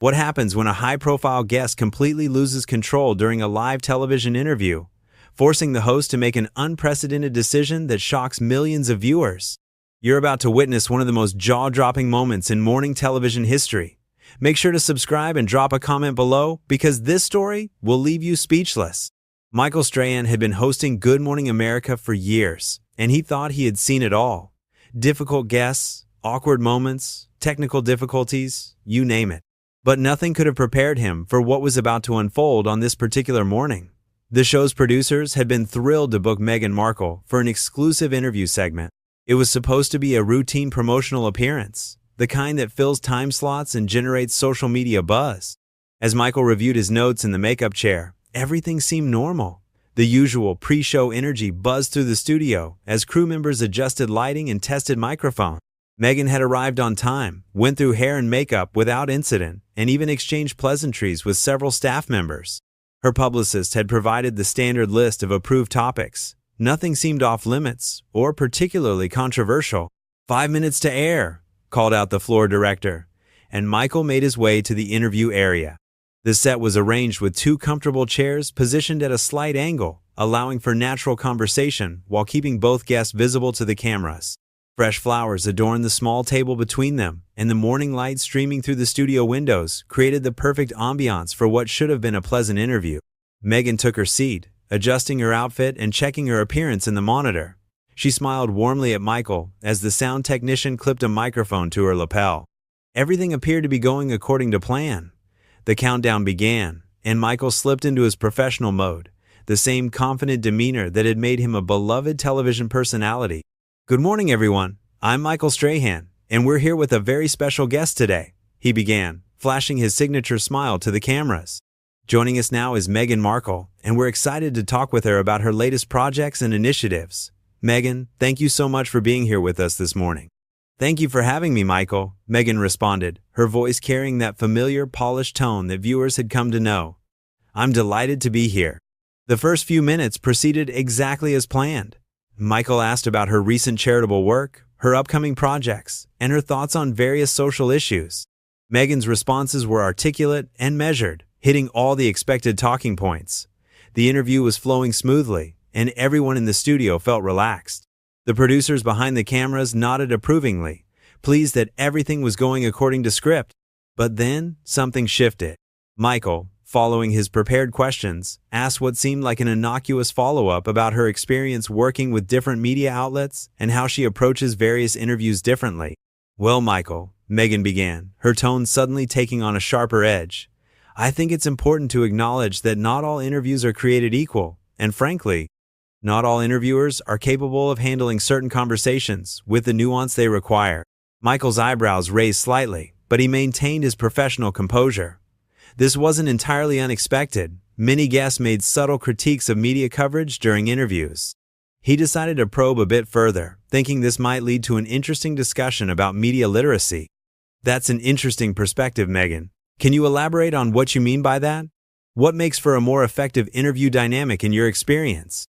What happens when a high-profile guest completely loses control during a live television interview, forcing the host to make an unprecedented decision that shocks millions of viewers? You're about to witness one of the most jaw-dropping moments in morning television history. Make sure to subscribe and drop a comment below because this story will leave you speechless. Michael Strahan had been hosting Good Morning America for years, and he thought he had seen it all. Difficult guests, awkward moments, technical difficulties, you name it. But nothing could have prepared him for what was about to unfold on this particular morning. The show's producers had been thrilled to book Meghan Markle for an exclusive interview segment. It was supposed to be a routine promotional appearance, the kind that fills time slots and generates social media buzz. As Michael reviewed his notes in the makeup chair, everything seemed normal. The usual pre-show energy buzzed through the studio as crew members adjusted lighting and tested microphones. Meghan had arrived on time, went through hair and makeup without incident, and even exchanged pleasantries with several staff members. Her publicist had provided the standard list of approved topics. Nothing seemed off-limits or particularly controversial. 5 minutes to air, called out the floor director, and Michael made his way to the interview area. The set was arranged with 2 comfortable chairs positioned at a slight angle, allowing for natural conversation while keeping both guests visible to the cameras. Fresh flowers adorned the small table between them, and the morning light streaming through the studio windows created the perfect ambiance for what should have been a pleasant interview. Meghan took her seat, adjusting her outfit and checking her appearance in the monitor. She smiled warmly at Michael as the sound technician clipped a microphone to her lapel. Everything appeared to be going according to plan. The countdown began, and Michael slipped into his professional mode, the same confident demeanor that had made him a beloved television personality. "Good morning, everyone. I'm Michael Strahan, and we're here with a very special guest today," he began, flashing his signature smile to the cameras. "Joining us now is Meghan Markle, and we're excited to talk with her about her latest projects and initiatives. Meghan, thank you so much for being here with us this morning." "Thank you for having me, Michael," Meghan responded, her voice carrying that familiar, polished tone that viewers had come to know. "I'm delighted to be here." The first few minutes proceeded exactly as planned. Michael asked about her recent charitable work, her upcoming projects, and her thoughts on various social issues. Meghan's responses were articulate and measured, hitting all the expected talking points. The interview was flowing smoothly, and everyone in the studio felt relaxed. The producers behind the cameras nodded approvingly, pleased that everything was going according to script. But then, something shifted. Michael, following his prepared questions, asked what seemed like an innocuous follow-up about her experience working with different media outlets and how she approaches various interviews differently. "Well, Michael," Meghan began, her tone suddenly taking on a sharper edge, "I think it's important to acknowledge that not all interviews are created equal, and frankly, not all interviewers are capable of handling certain conversations with the nuance they require." Michael's eyebrows raised slightly, but he maintained his professional composure. This wasn't entirely unexpected. Many guests made subtle critiques of media coverage during interviews. He decided to probe a bit further, thinking this might lead to an interesting discussion about media literacy. "That's an interesting perspective, Meghan. Can you elaborate on what you mean by that? What makes for a more effective interview dynamic in your experience?"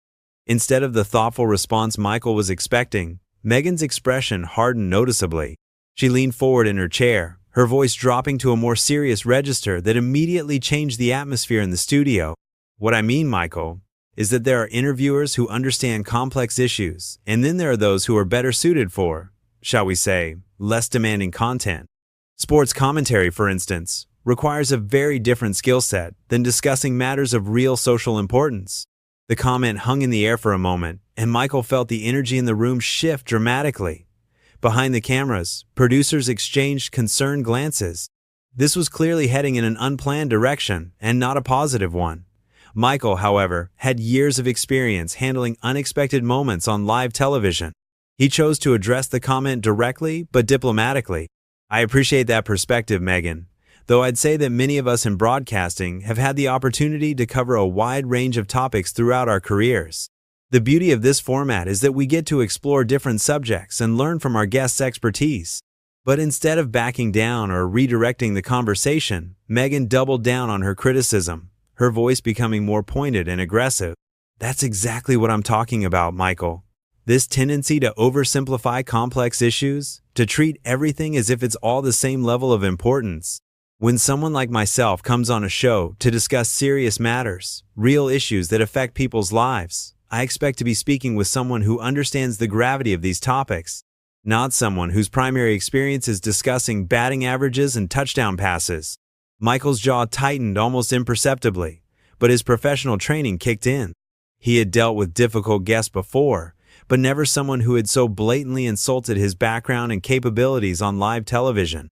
Instead of the thoughtful response Michael was expecting, Meghan's expression hardened noticeably. She leaned forward in her chair, her voice dropping to a more serious register that immediately changed the atmosphere in the studio. "What I mean, Michael, is that there are interviewers who understand complex issues, and then there are those who are better suited for, shall we say, less demanding content. Sports commentary, for instance, requires a very different skill set than discussing matters of real social importance." The comment hung in the air for a moment, and Michael felt the energy in the room shift dramatically. Behind the cameras, producers exchanged concerned glances. This was clearly heading in an unplanned direction, and not a positive one. Michael, however, had years of experience handling unexpected moments on live television. He chose to address the comment directly but diplomatically. "I appreciate that perspective, Meghan, though I'd say that many of us in broadcasting have had the opportunity to cover a wide range of topics throughout our careers. The beauty of this format is that we get to explore different subjects and learn from our guests' expertise." But instead of backing down or redirecting the conversation, Meghan doubled down on her criticism, her voice becoming more pointed and aggressive. "That's exactly what I'm talking about, Michael. This tendency to oversimplify complex issues, to treat everything as if it's all the same level of importance. When someone like myself comes on a show to discuss serious matters, real issues that affect people's lives, I expect to be speaking with someone who understands the gravity of these topics, not someone whose primary experience is discussing batting averages and touchdown passes. Michael's jaw tightened almost imperceptibly, but his professional training kicked in. He had dealt with difficult guests before, but never someone who had so blatantly insulted his background and capabilities on live television.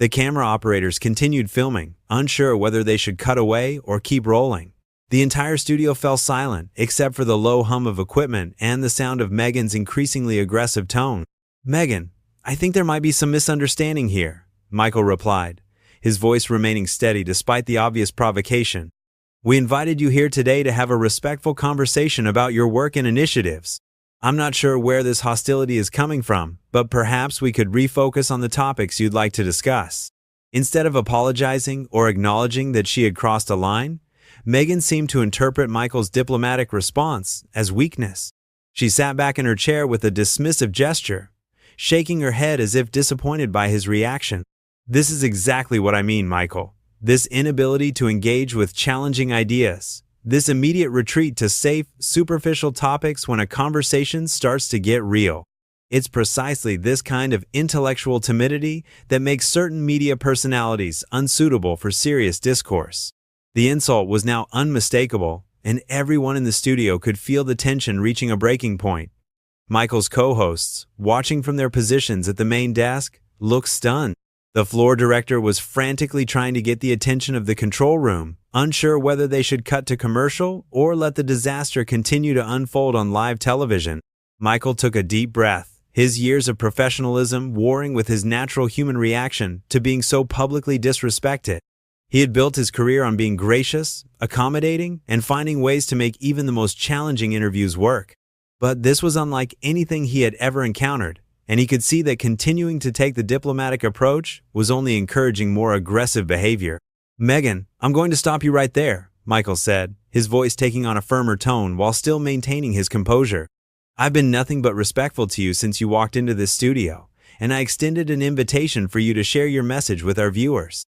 The camera operators continued filming, unsure whether they should cut away or keep rolling. The entire studio fell silent, except for the low hum of equipment and the sound of Meghan's increasingly aggressive tone. "Meghan, I think there might be some misunderstanding here," Michael replied, his voice remaining steady despite the obvious provocation. "We invited you here today to have a respectful conversation about your work and initiatives. I'm not sure where this hostility is coming from, but perhaps we could refocus on the topics you'd like to discuss." Instead of apologizing or acknowledging that she had crossed a line, Meghan seemed to interpret Michael's diplomatic response as weakness. She sat back in her chair with a dismissive gesture, shaking her head as if disappointed by his reaction. "This is exactly what I mean, Michael. This inability to engage with challenging ideas. This immediate retreat to safe, superficial topics when a conversation starts to get real. It's precisely this kind of intellectual timidity that makes certain media personalities unsuitable for serious discourse." The insult was now unmistakable, and everyone in the studio could feel the tension reaching a breaking point. Michael's co-hosts, watching from their positions at the main desk, looked stunned. The floor director was frantically trying to get the attention of the control room, unsure whether they should cut to commercial or let the disaster continue to unfold on live television. Michael took a deep breath, his years of professionalism warring with his natural human reaction to being so publicly disrespected. He had built his career on being gracious, accommodating, and finding ways to make even the most challenging interviews work. But this was unlike anything he had ever encountered, and he could see that continuing to take the diplomatic approach was only encouraging more aggressive behavior. "Meghan, I'm going to stop you right there," Michael said, his voice taking on a firmer tone while still maintaining his composure. "I've been nothing but respectful to you since you walked into this studio, and I extended an invitation for you to share your message with our viewers.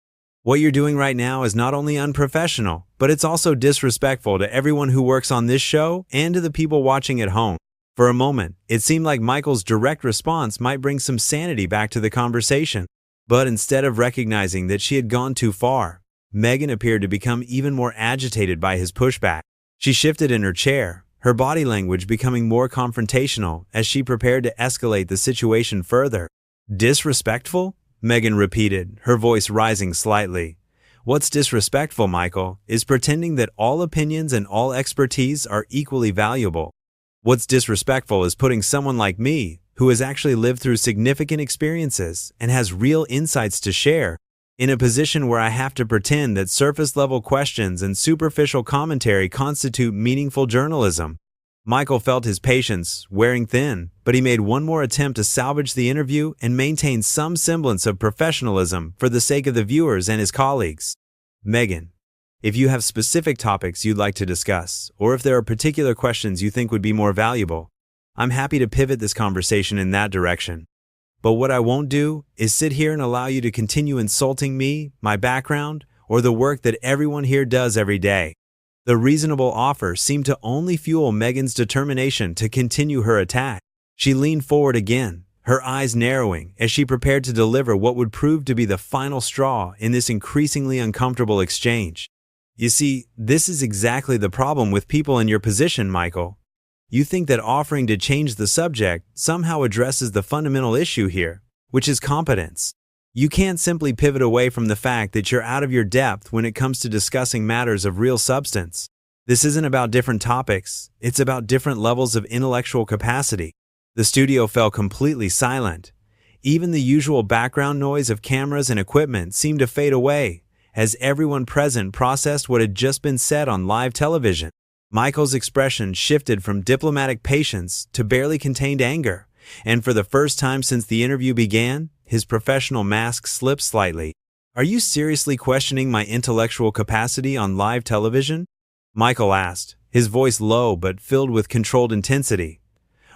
What you're doing right now is not only unprofessional, but it's also disrespectful to everyone who works on this show and to the people watching at home." For a moment, it seemed like Michael's direct response might bring some sanity back to the conversation. But instead of recognizing that she had gone too far, Meghan appeared to become even more agitated by his pushback. She shifted in her chair, her body language becoming more confrontational as she prepared to escalate the situation further. "Disrespectful?" Meghan repeated, her voice rising slightly. "What's disrespectful, Michael, is pretending that all opinions and all expertise are equally valuable. What's disrespectful is putting someone like me, who has actually lived through significant experiences and has real insights to share, in a position where I have to pretend that surface-level questions and superficial commentary constitute meaningful journalism." Michael felt his patience wearing thin, but he made one more attempt to salvage the interview and maintain some semblance of professionalism for the sake of the viewers and his colleagues. "Meghan, if you have specific topics you'd like to discuss, or if there are particular questions you think would be more valuable, I'm happy to pivot this conversation in that direction. But what I won't do is sit here and allow you to continue insulting me, my background, or the work that everyone here does every day." The reasonable offer seemed to only fuel Meghan's determination to continue her attack. She leaned forward again, her eyes narrowing as she prepared to deliver what would prove to be the final straw in this increasingly uncomfortable exchange. "You see, this is exactly the problem with people in your position, Michael. You think that offering to change the subject somehow addresses the fundamental issue here, which is competence. You can't simply pivot away from the fact that you're out of your depth when it comes to discussing matters of real substance. This isn't about different topics, it's about different levels of intellectual capacity." The studio fell completely silent. Even the usual background noise of cameras and equipment seemed to fade away, as everyone present processed what had just been said on live television. Michael's expression shifted from diplomatic patience to barely contained anger, and for the first time since the interview began, his professional mask slipped slightly. "Are you seriously questioning my intellectual capacity on live television?" Michael asked, his voice low but filled with controlled intensity.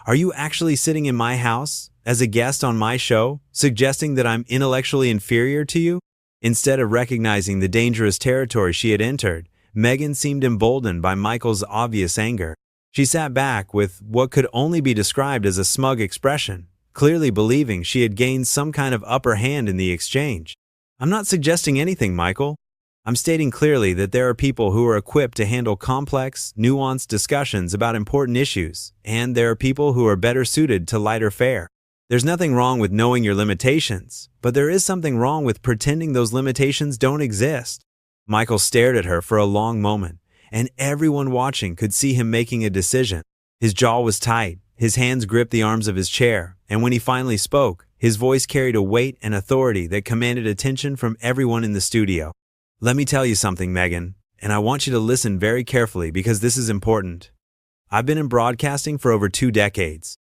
"Are you actually sitting in my house, as a guest on my show, suggesting that I'm intellectually inferior to you?" Instead of recognizing the dangerous territory she had entered, Meghan seemed emboldened by Michael's obvious anger. She sat back with what could only be described as a smug expression, clearly believing she had gained some kind of upper hand in the exchange. "I'm not suggesting anything, Michael. I'm stating clearly that there are people who are equipped to handle complex, nuanced discussions about important issues, and there are people who are better suited to lighter fare. There's nothing wrong with knowing your limitations, but there is something wrong with pretending those limitations don't exist." Michael stared at her for a long moment, and everyone watching could see him making a decision. His jaw was tight, his hands gripped the arms of his chair, and when he finally spoke, his voice carried a weight and authority that commanded attention from everyone in the studio. "Let me tell you something, Meghan, and I want you to listen very carefully because this is important. I've been in broadcasting for over 2 decades.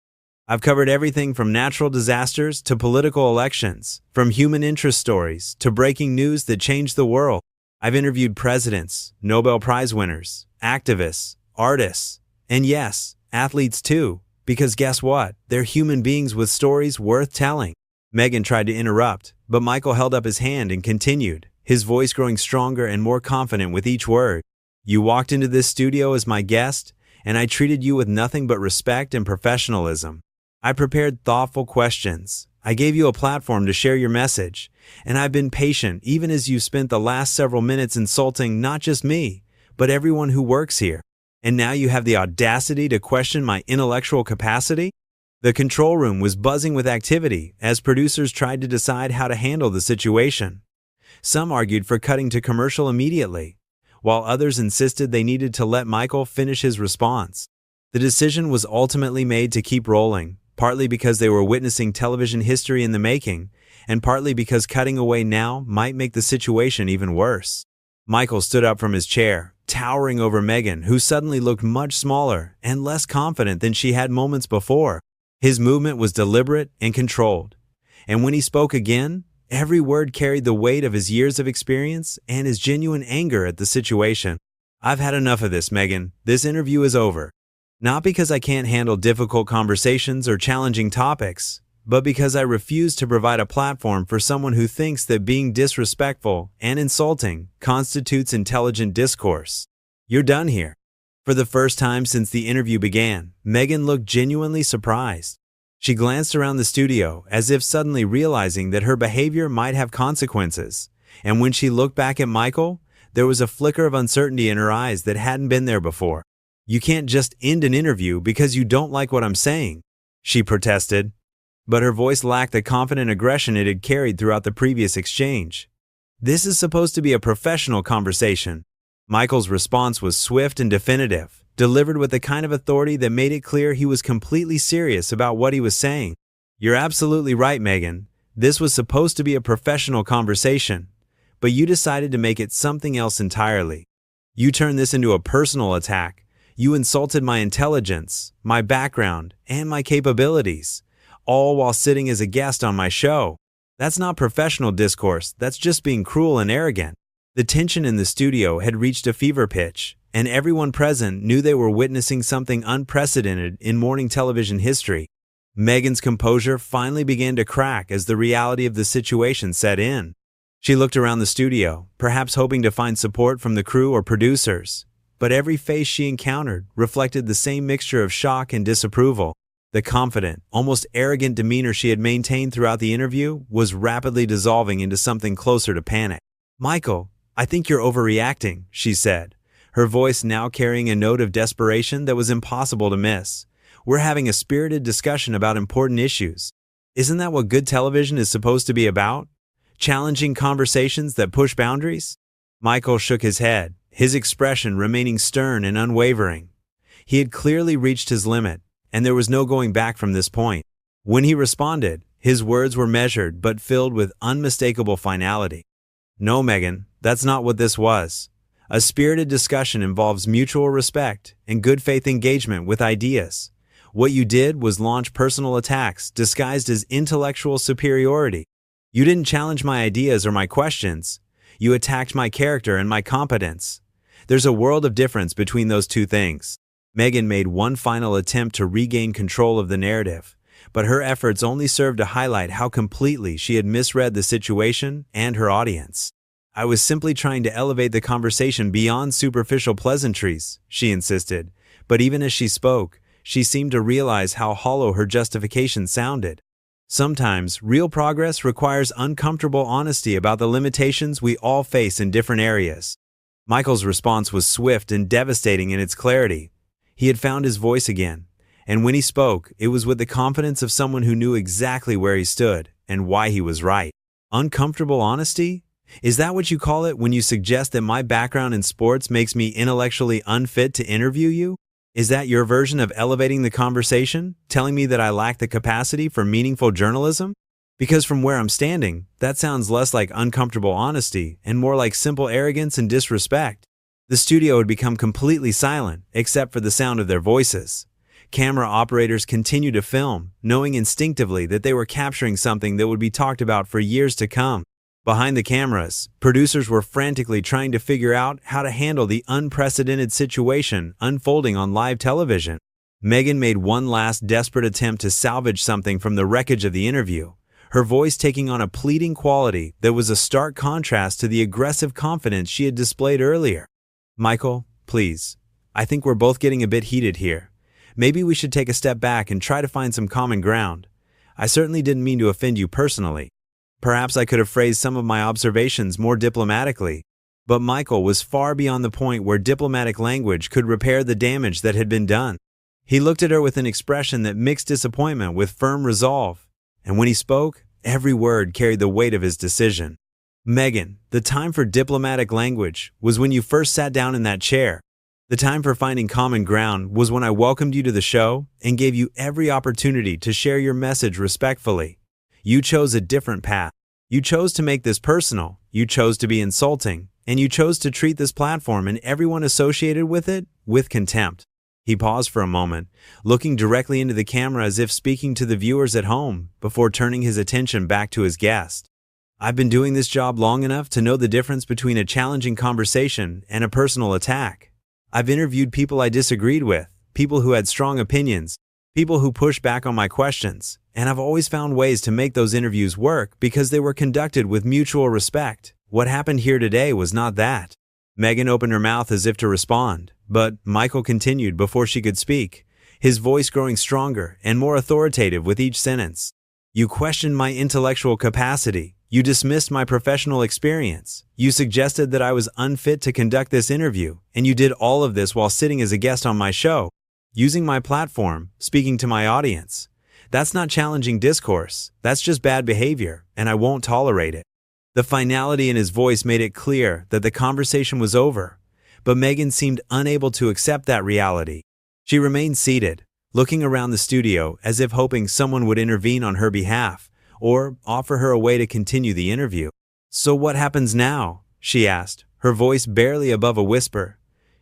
I've covered everything from natural disasters to political elections, from human interest stories to breaking news that changed the world. I've interviewed presidents, Nobel Prize winners, activists, artists, and yes, athletes too, because guess what? They're human beings with stories worth telling." Meghan tried to interrupt, but Michael held up his hand and continued, his voice growing stronger and more confident with each word. "You walked into this studio as my guest, and I treated you with nothing but respect and professionalism. I prepared thoughtful questions. I gave you a platform to share your message, and I've been patient even as you spent the last several minutes insulting not just me, but everyone who works here. And now you have the audacity to question my intellectual capacity?" The control room was buzzing with activity as producers tried to decide how to handle the situation. Some argued for cutting to commercial immediately, while others insisted they needed to let Michael finish his response. The decision was ultimately made to keep rolling, partly because they were witnessing television history in the making, and partly because cutting away now might make the situation even worse. Michael stood up from his chair, towering over Meghan, who suddenly looked much smaller and less confident than she had moments before. His movement was deliberate and controlled, and when he spoke again, every word carried the weight of his years of experience and his genuine anger at the situation. "I've had enough of this, Meghan. This interview is over. Not because I can't handle difficult conversations or challenging topics, but because I refuse to provide a platform for someone who thinks that being disrespectful and insulting constitutes intelligent discourse. You're done here." For the first time since the interview began, Meghan looked genuinely surprised. She glanced around the studio as if suddenly realizing that her behavior might have consequences, and when she looked back at Michael, there was a flicker of uncertainty in her eyes that hadn't been there before. "You can't just end an interview because you don't like what I'm saying," she protested. But her voice lacked the confident aggression it had carried throughout the previous exchange. "This is supposed to be a professional conversation." Michael's response was swift and definitive, delivered with the kind of authority that made it clear he was completely serious about what he was saying. "You're absolutely right, Meghan. This was supposed to be a professional conversation, but you decided to make it something else entirely. You turned this into a personal attack. You insulted my intelligence, my background, and my capabilities, all while sitting as a guest on my show. That's not professional discourse, that's just being cruel and arrogant." The tension in the studio had reached a fever pitch, and everyone present knew they were witnessing something unprecedented in morning television history. Meghan's composure finally began to crack as the reality of the situation set in. She looked around the studio, perhaps hoping to find support from the crew or producers, but every face she encountered reflected the same mixture of shock and disapproval. The confident, almost arrogant demeanor she had maintained throughout the interview was rapidly dissolving into something closer to panic. "Michael, I think you're overreacting," she said, her voice now carrying a note of desperation that was impossible to miss. "We're having a spirited discussion about important issues. Isn't that what good television is supposed to be about? Challenging conversations that push boundaries?" Michael shook his head, his expression remaining stern and unwavering. He had clearly reached his limit, and there was no going back from this point. When he responded, his words were measured but filled with unmistakable finality. "No, Meghan, that's not what this was. A spirited discussion involves mutual respect and good faith engagement with ideas. What you did was launch personal attacks disguised as intellectual superiority. You didn't challenge my ideas or my questions. You attacked my character and my competence. There's a world of difference between those two things." Meghan made one final attempt to regain control of the narrative, but her efforts only served to highlight how completely she had misread the situation and her audience. "I was simply trying to elevate the conversation beyond superficial pleasantries," she insisted, but even as she spoke, she seemed to realize how hollow her justification sounded. Sometimes, real progress requires uncomfortable honesty about the limitations we all face in different areas. Michael's response was swift and devastating in its clarity. He had found his voice again, and when he spoke, it was with the confidence of someone who knew exactly where he stood and why he was right. Uncomfortable honesty? Is that what you call it when you suggest that my background in sports makes me intellectually unfit to interview you? Is that your version of elevating the conversation, telling me that I lack the capacity for meaningful journalism? Because from where I'm standing, that sounds less like uncomfortable honesty and more like simple arrogance and disrespect. The studio had become completely silent, except for the sound of their voices. Camera operators continued to film, knowing instinctively that they were capturing something that would be talked about for years to come. Behind the cameras, producers were frantically trying to figure out how to handle the unprecedented situation unfolding on live television. Meghan made one last desperate attempt to salvage something from the wreckage of the interview, her voice taking on a pleading quality that was a stark contrast to the aggressive confidence she had displayed earlier. "Michael, please. I think we're both getting a bit heated here. Maybe we should take a step back and try to find some common ground. I certainly didn't mean to offend you personally. Perhaps I could have phrased some of my observations more diplomatically." But Michael was far beyond the point where diplomatic language could repair the damage that had been done. He looked at her with an expression that mixed disappointment with firm resolve, and when he spoke, every word carried the weight of his decision. "Meghan, the time for diplomatic language was when you first sat down in that chair. The time for finding common ground was when I welcomed you to the show and gave you every opportunity to share your message respectfully. You chose a different path. You chose to make this personal, you chose to be insulting, and you chose to treat this platform and everyone associated with it with contempt." He paused for a moment, looking directly into the camera as if speaking to the viewers at home, before turning his attention back to his guest. "I've been doing this job long enough to know the difference between a challenging conversation and a personal attack. I've interviewed people I disagreed with, people who had strong opinions, people who pushed back on my questions, and I've always found ways to make those interviews work because they were conducted with mutual respect. What happened here today was not that." Meghan opened her mouth as if to respond, but Michael continued before she could speak, his voice growing stronger and more authoritative with each sentence. "You questioned my intellectual capacity. You dismissed my professional experience. You suggested that I was unfit to conduct this interview, and you did all of this while sitting as a guest on my show, using my platform, speaking to my audience. That's not challenging discourse. That's just bad behavior, and I won't tolerate it." The finality in his voice made it clear that the conversation was over, but Meghan seemed unable to accept that reality. She remained seated, looking around the studio as if hoping someone would intervene on her behalf or offer her a way to continue the interview. "So what happens now?" she asked, her voice barely above a whisper.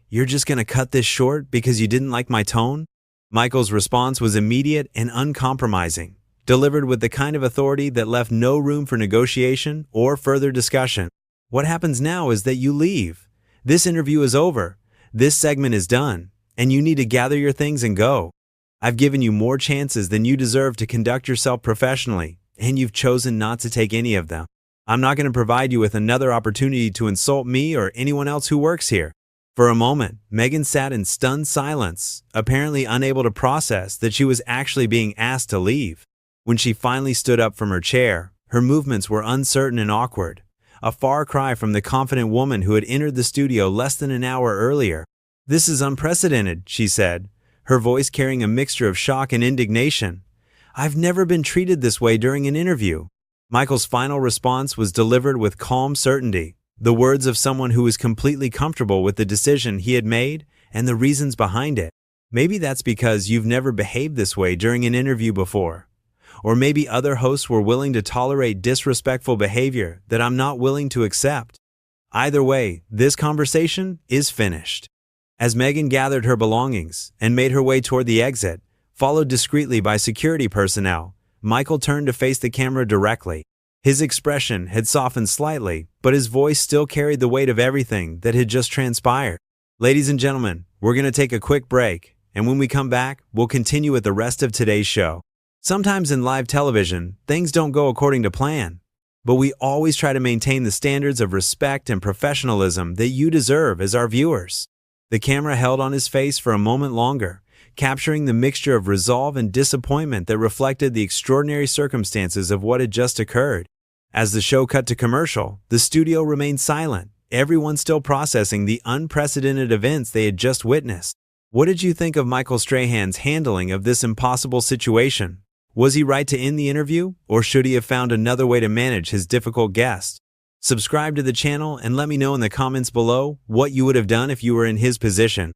"You're just going to cut this short because you didn't like my tone?" Michael's response was immediate and uncompromising, delivered with the kind of authority that left no room for negotiation or further discussion. "What happens now is that you leave. This interview is over. This segment is done, and you need to gather your things and go. I've given you more chances than you deserve to conduct yourself professionally, and you've chosen not to take any of them. I'm not going to provide you with another opportunity to insult me or anyone else who works here." For a moment, Meghan sat in stunned silence, apparently unable to process that she was actually being asked to leave. When she finally stood up from her chair, her movements were uncertain and awkward, a far cry from the confident woman who had entered the studio less than an hour earlier. "This is unprecedented," she said, her voice carrying a mixture of shock and indignation. "I've never been treated this way during an interview." Michael's final response was delivered with calm certainty, the words of someone who was completely comfortable with the decision he had made and the reasons behind it. "Maybe that's because you've never behaved this way during an interview before. Or maybe other hosts were willing to tolerate disrespectful behavior that I'm not willing to accept. Either way, this conversation is finished." As Meghan gathered her belongings and made her way toward the exit, followed discreetly by security personnel, Michael turned to face the camera directly. His expression had softened slightly, but his voice still carried the weight of everything that had just transpired. "Ladies and gentlemen, we're going to take a quick break, and when we come back, we'll continue with the rest of today's show. Sometimes in live television, things don't go according to plan, but we always try to maintain the standards of respect and professionalism that you deserve as our viewers. The camera held on his face for a moment longer, capturing the mixture of resolve and disappointment that reflected the extraordinary circumstances of what had just occurred. As the show cut to commercial, the studio remained silent, everyone still processing the unprecedented events they had just witnessed. What did you think of Michael Strahan's handling of this impossible situation? Was he right to end the interview, or should he have found another way to manage his difficult guest? Subscribe to the channel and let me know in the comments below what you would have done if you were in his position.